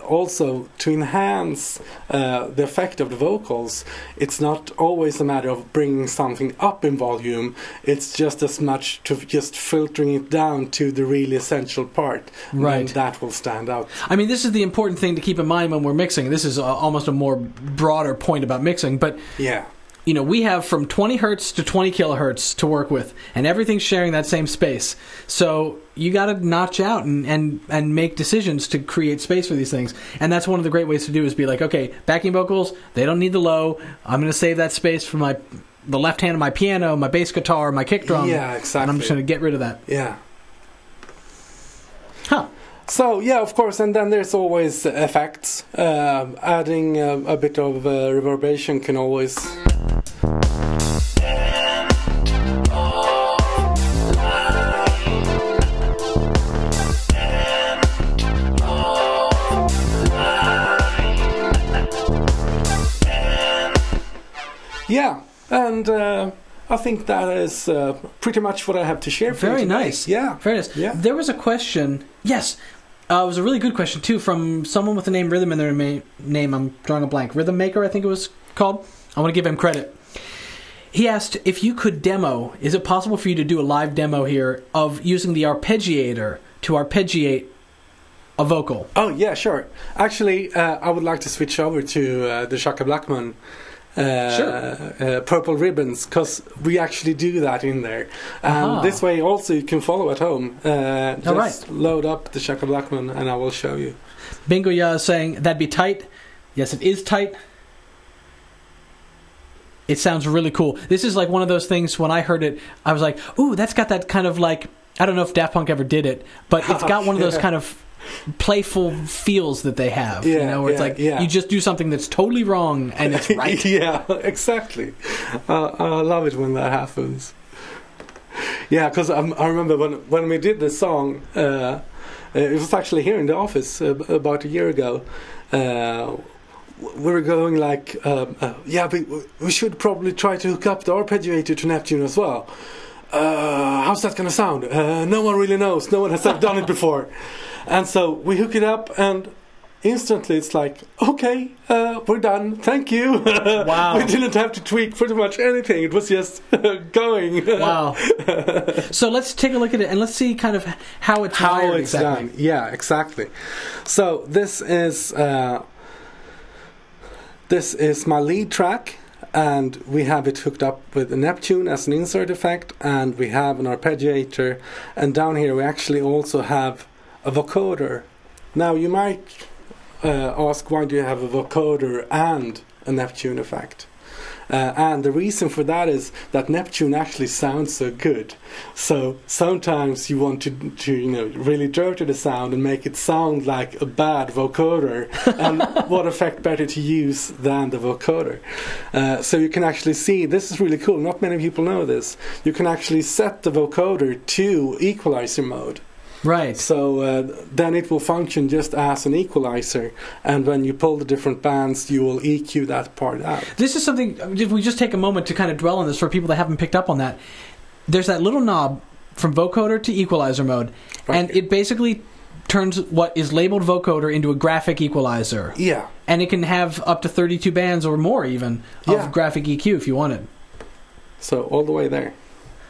also to enhance the effect of the vocals, it's not always a matter of bringing something up in volume. It's just as much to just filtering it down to the really essential part. Right. And that will stand out. I mean, this is the important thing to keep in mind when we're mixing. This is almost a more broader point about mixing, but Yeah. you know, we have from 20 hertz to 20 kilohertz to work with, and everything's sharing that same space. So you got to notch out and make decisions to create space for these things. And that's one of the great ways to do is be like, okay, backing vocals, they don't need the low. I'm going to save that space for the left hand of my piano, my bass guitar, my kick drum. Yeah, exactly. And I'm just going to get rid of that. Yeah. Huh. So, yeah, of course, and then there's always effects. Adding a bit of reverberation can always... Yeah, and I think that is pretty much what I have to share for you Very today. nice. Yeah. Very nice. Yeah. There was a question. Yes. It was a really good question, too, from someone with the name Rhythm in their name. I'm drawing a blank. Rhythm Maker, I think it was called. I want to give him credit. He asked if you could demo, is it possible for you to do a live demo here of using the arpeggiator to arpeggiate a vocal? Oh, yeah, sure. Actually, I would like to switch over to the Shaka Blackman Purple Ribbons, because we actually do that in there. And this way also you can follow at home. Just load up the Shaka Blackman and I will show you. Bingo Ya is saying, that'd be tight. Yes, it is tight. It sounds really cool. This is like one of those things, when I heard it, I was like, ooh, that's got that kind of like, I don't know if Daft Punk ever did it, but it's got one of those kind of playful feels that they have, you know, where it's like you just do something that's totally wrong and it's right. Yeah, exactly. I love it when that happens. Yeah, because I remember when we did this song, it was actually here in the office about a year ago. We were going like, we should probably try to hook up the arpeggiator to Neptune as well. How's that going to sound? No one really knows. No one has ever done it before. And so we hook it up, and instantly it's like, okay, we're done, thank you. Wow. We didn't have to tweak pretty much anything, it was just going. Wow. So let's take a look at it and let's see kind of how it's wired exactly. Done. Yeah, exactly. So this is my lead track, and we have it hooked up with a Neptune as an insert effect, and we have an arpeggiator, and down here we actually also have a vocoder. Now you might ask, why do you have a vocoder and a Neptune effect? And the reason for that is that Neptune actually sounds so good. So sometimes you want to really dirty the sound and make it sound like a bad vocoder. And what effect better to use than the vocoder? So you can actually see, this is really cool, not many people know this. You can actually set the vocoder to equalizer mode. Right. So then it will function just as an equalizer, and when you pull the different bands, you will EQ that part out. This is something, if we just take a moment to kind of dwell on this for people that haven't picked up on that, there's that little knob from vocoder to equalizer mode, Right. and it basically turns what is labeled vocoder into a graphic equalizer. Yeah. And it can have up to 32 bands or more even of Yeah. graphic EQ if you want it. So all the way there.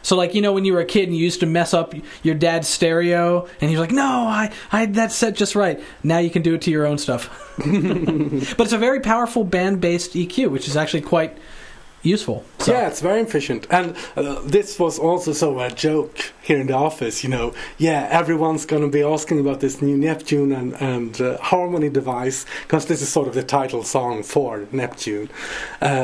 So, like, when you were a kid and you used to mess up your dad's stereo, and he was like, no, I had that set just right. Now you can do it to your own stuff. But it's a very powerful band-based EQ, which is actually quite useful. So. Yeah, it's very efficient. And this was also a joke here in the office, Yeah, everyone's going to be asking about this new Neptune and harmony device, because this is sort of the title song for Neptune.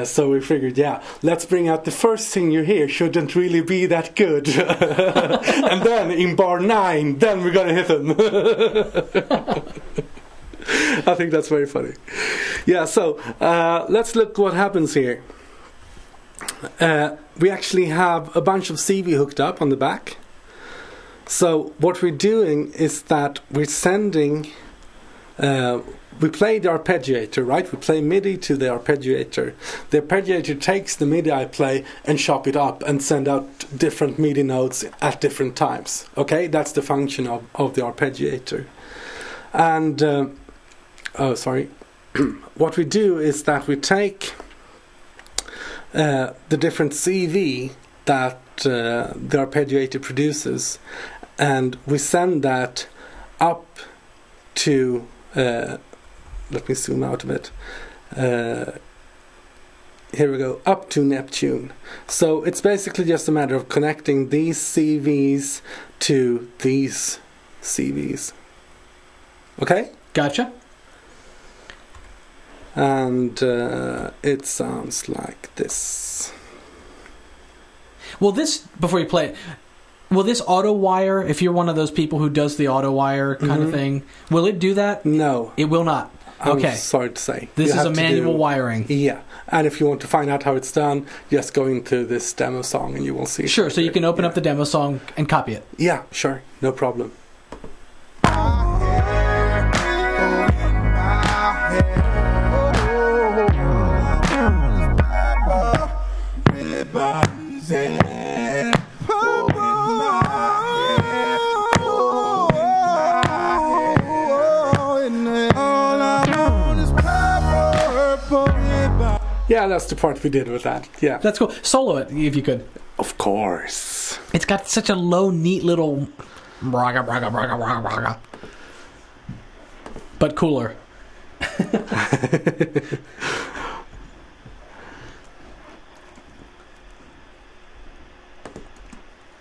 So we figured, let's bring out the first thing you hear shouldn't really be that good. And then in bar 9, then we're going to hit them. I think that's very funny. Yeah, so let's look what happens here. We actually have a bunch of CV hooked up on the back. So what we're doing is that we're sending, we play the arpeggiator, right? We play MIDI to the arpeggiator. The arpeggiator takes the MIDI I play and chop it up and send out different MIDI notes at different times. Okay, that's the function of the arpeggiator. And, what we do is that we take the different CV that the arpeggiator produces, and we send that up to let me zoom out of it. Here we go, up to Neptune. So it's basically just a matter of connecting these CVs to these CVs. Okay? Gotcha. And it sounds like this. Well, this, before you play it, will this auto wire, if you're one of those people who does the auto wire kind of thing, will it do that? No. It will not. Okay. I'm sorry to say. This is a manual wiring. Yeah. And if you want to find out how it's done, just go into this demo song and you will see. Sure, so you can open up the demo song and copy it. Yeah, sure. No problem. Yeah, that's the part we did with that. Yeah. That's cool. Solo it, if you could. Of course. It's got such a low, neat little... braga, braga, braga, braga, braga. But cooler.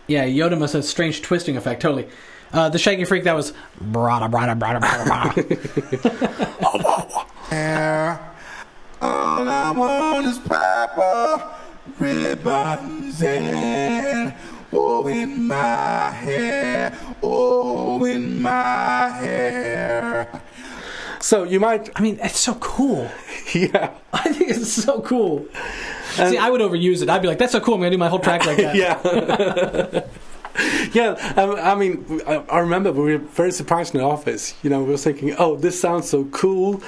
Yeah, Yoda must have a strange twisting effect, totally. The Shaking Freak, that was... brada, brada, brada, brada, brada. All I want is purple ribbons and in my hair, in my hair. So you might... I mean, it's so cool. Yeah. I think it's so cool. See, I would overuse it. I'd be like, that's so cool, I'm going to do my whole track like that. Yeah. Yeah, I mean, I remember we were very surprised in the office. We were thinking, oh, this sounds so cool.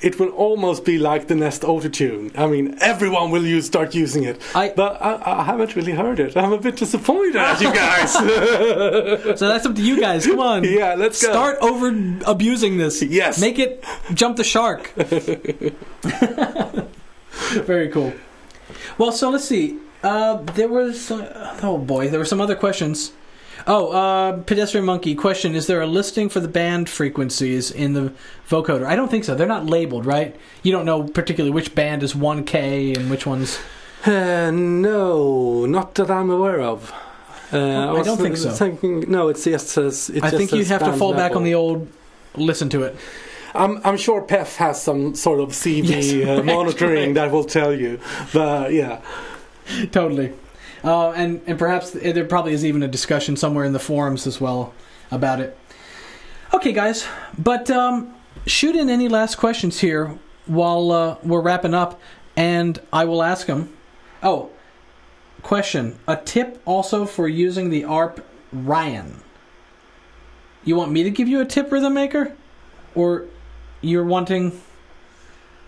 it will almost be like the Nest Autotune. I mean, everyone will start using it. But I haven't really heard it. I'm a bit disappointed at you guys. So that's up to you guys. Come on. Yeah, let's go. Start over abusing this. Yes. Make it jump the shark. Very cool. Well, so let's see. There was... oh boy, there were some other questions. Pedestrian Monkey question, is there a listing for the band frequencies in the vocoder? I don't think so. They're not labeled, right? You don't know particularly which band is 1K and which one's... No, not that I'm aware of. I don't think so. No, it just says... I think you'd have to fall back on the old listen to it. I'm sure PEF has some sort of CV monitoring that will tell you. But, yeah. Totally. And perhaps there probably is even a discussion somewhere in the forums as well about it. Okay, guys, but shoot in any last questions here while we're wrapping up, and I will ask them. Oh, question. A tip also for using the ARP Ryan. You want me to give you a tip, Rhythm Maker? Or you're wanting...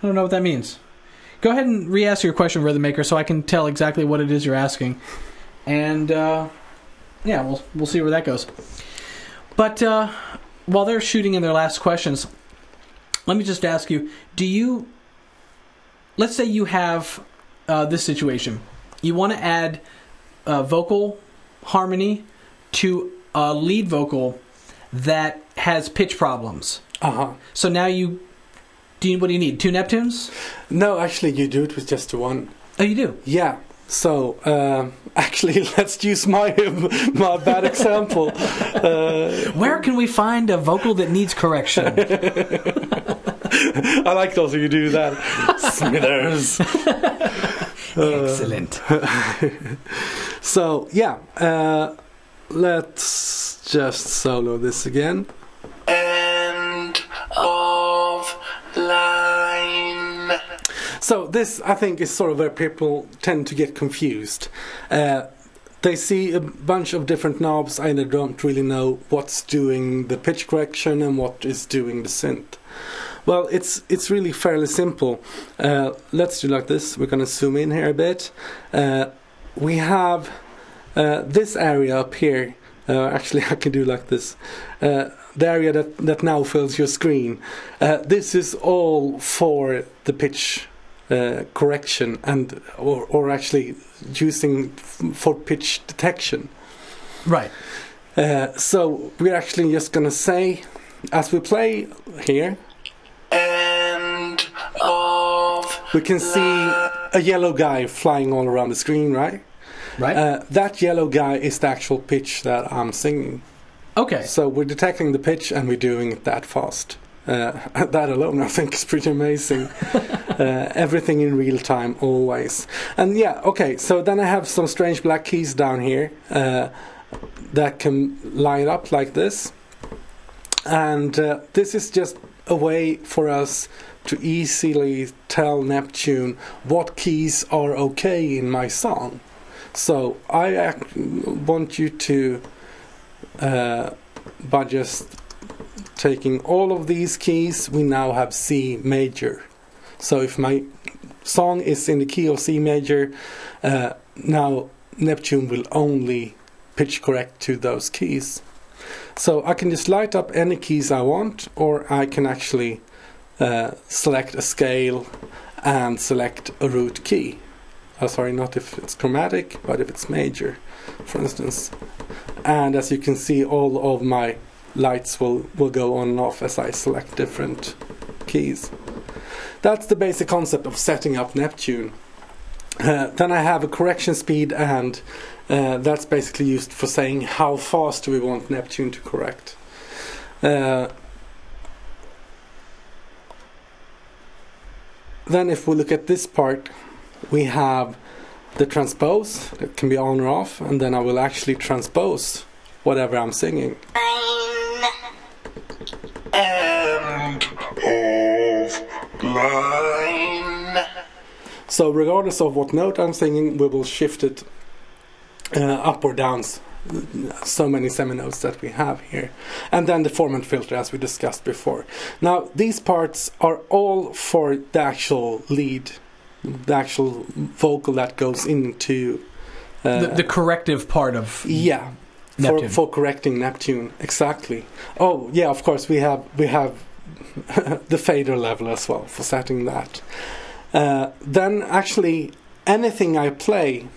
I don't know what that means. Go ahead and re-ask your question, Rhythm Maker, so I can tell exactly what it is you're asking. And, we'll see where that goes. But while they're shooting in their last questions, let me just ask you, let's say you have this situation. You want to add vocal harmony to a lead vocal that has pitch problems. Uh-huh. So now what do you need? 2 Neptunes? No, actually, you do it with just one. Oh, you do? Yeah. So, actually, let's use my bad example. Where can we find a vocal that needs correction? I like those of you do that. Smithers. Excellent. So, yeah. Let's just solo this again. End of line. So this, I think, is sort of where people tend to get confused. They see a bunch of different knobs and they don't really know what's doing the pitch correction and what is doing the synth. Well, it's really fairly simple. Let's do like this. We're going to zoom in here a bit. We have this area up here. Actually, I can do like this. The area that now fills your screen. This is all for the pitch correction and or actually using for pitch detection. Right. So we're actually just going to say, as we play here, End of we can see a yellow guy flying all around the screen, right? Right. That yellow guy is the actual pitch that I'm singing. Okay. So we're detecting the pitch and we're doing it that fast. That alone, I think, is pretty amazing. Everything in real time, always. And yeah, okay, so then I have some strange black keys down here that can line up like this. And this is just a way for us to easily tell Neptune what keys are okay in my song. So I want you to, by just taking all of these keys, we now have C major. So if my song is in the key of C major, now Neptune will only pitch correct to those keys. So I can just light up any keys I want, or I can actually select a scale and select a root key. Sorry, not if it's chromatic, but if it's major, for instance. And as you can see, all of my lights will go on and off as I select different keys. That's the basic concept of setting up Neptune. Then I have a correction speed, and that's basically used for saying how fast do we want Neptune to correct. Then if we look at this part, we have the transpose that can be on or off, and then I will actually transpose whatever I'm singing. End of line. So regardless of what note I'm singing, we will shift it up or down so many seminodes that we have here. And then the formant filter, as we discussed before. Now, these parts are all for the actual lead, the actual vocal that goes into... the corrective part of Neptune. For correcting Neptune, exactly. Oh, yeah, of course, we have the fader level as well for setting that. Then actually anything I play,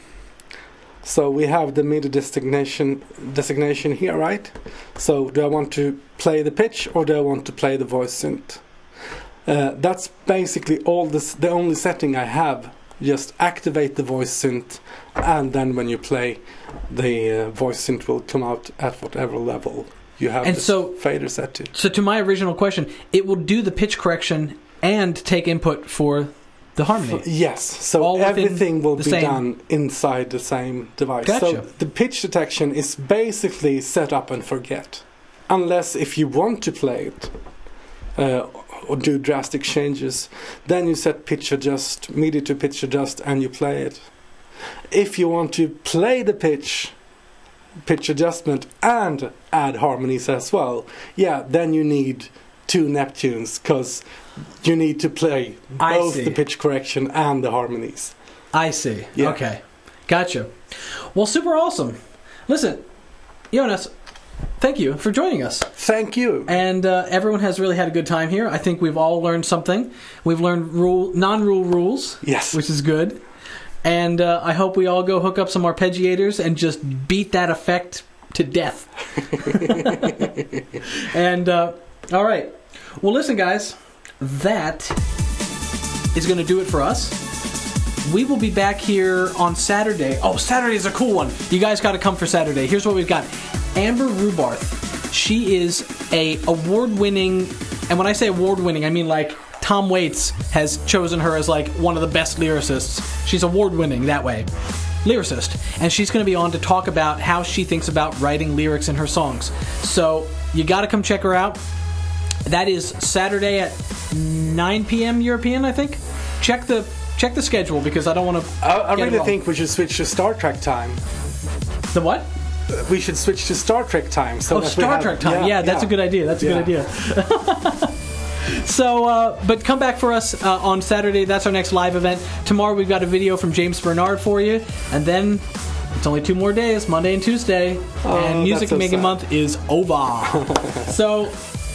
so we have the MIDI designation here, right? So do I want to play the pitch or do I want to play the voice synth? That's basically the only setting I have. Just activate the voice synth, and then when you play, the voice synth will come out at whatever level you have fader set to. So to my original question, it will do the pitch correction and take input for the harmony. Yes, so everything will be done inside the same device. Gotcha. So the pitch detection is basically set up and forget. Unless if you want to play it, or do drastic changes, then you set pitch adjust, MIDI to pitch adjust, and you play it. If you want to play the pitch adjustment and add harmonies as well, then you need 2 Neptunes, because you need to play both the pitch correction and the harmonies. I see. Yeah. Okay. Gotcha. Well, super awesome. Listen, Jonas, thank you for joining us. Thank you. And everyone has really had a good time here. I think we've all learned something. We've learned non-rule rules, yes, which is good. And I hope we all go hook up some arpeggiators and just beat that effect to death. And all right. Well, listen, guys, that is going to do it for us. We will be back here on Saturday. Oh, Saturday is a cool one. You guys got to come for Saturday. Here's what we've got. Amber Rubarth. She is a award-winning, and when I say award-winning, I mean like Tom Waits has chosen her as like one of the best lyricists. She's award-winning that way. Lyricist. And she's going to be on to talk about how she thinks about writing lyrics in her songs. So you got to come check her out. That is Saturday at 9 p.m. European, I think. Check the schedule, because I don't want to. I really think we should switch to Star Trek time. The what? We should switch to Star Trek time. So Star Trek time. Yeah, that's a good idea. That's a good idea. So, but come back for us on Saturday. That's our next live event. Tomorrow we've got a video from James Bernard for you. And then it's only 2 more days, Monday and Tuesday. And Music Making Month is over. So,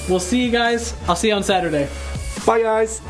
we'll see you guys. I'll see you on Saturday. Bye, guys.